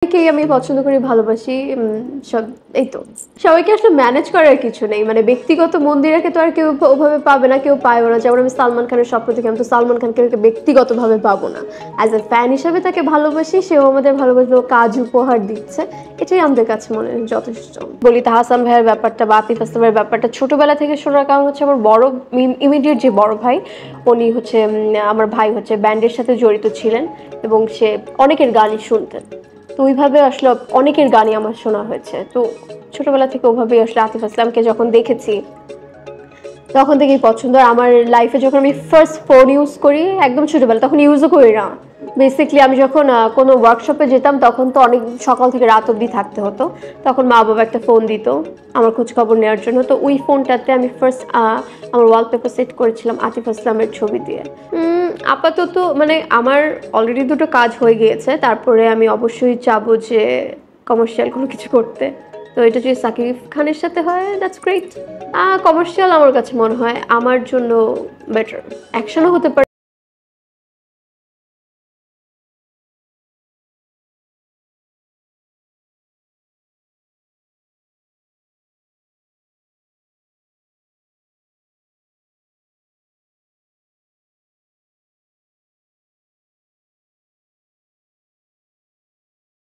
কেই আমি পছন্দ করি, ভালোবাসি, সব এই তো। সবাইকে আসলে ম্যানেজ করার কিছু নেই, মানে ব্যক্তিগত মন্দিরকে তো আর কেউ ওভাবে পাবে না, কেউ পায়ও না। যেমন আমি সালমান খানের স্বপ্ন দেখি, আমি তো সালমান খানকে ব্যক্তিগতভাবে পাবো না, অ্যাজ এ ফ্যান হিসাবে তাকে ভালোবাসি, সেও আমাদের ভালোবাসলো, কাজ উপহার দিচ্ছে, এটাই আমাদের কাছে মনে হয় যথেষ্ট। বলি তাহসান ভাইয়ের ব্যাপারটা বা আতিফ আসলামের ব্যাপারটা ছোটবেলা থেকে শোনার কারণ হচ্ছে আমার বড় ইমিডিয়েট যে বড় ভাই, উনি হচ্ছে আমার ভাই হচ্ছে ব্যান্ডের সাথে জড়িত ছিলেন এবং সে অনেকের গানই শুনতেন, তো ওইভাবে আসলে অনেকের গানই আমার শোনা হয়েছে। তো ছোটবেলা থেকে ওভাবেই আসলে আতিফ আসলামকে যখন দেখেছি তখন থেকেই পছন্দ। আর আমার লাইফে যখন আমি ফার্স্ট ফোন ইউজ করি একদম ছোটবেলা, তখন ইউজও করি না, বেসিক্যালি আমি যখন কোনো ওয়ার্কশপে যেতাম তখন তো অনেক সকাল থেকে রাত অবধি থাকতে হতো, তখন মা বাবা একটা ফোন দিত আমার খোঁজ খবর নেওয়ার জন্য। তো ওই ফোনটাতে আমি ফার্স্ট আমার ওয়ালপেপার সেট করেছিলাম আতিফ আসলামের ছবি দিয়ে। আপাতত মানে আমার অলরেডি দুটো কাজ হয়ে গিয়েছে, তারপরে আমি অবশ্যই চাবো যে কমার্শিয়াল কোনো কিছু করতে। তো এটা যদি সাকিব খানের সাথে হয় দ্যাটস গ্রেট। কমার্শিয়াল আমার কাছে মনে হয় আমার জন্য বেটার, অ্যাকশনও হতে পারে।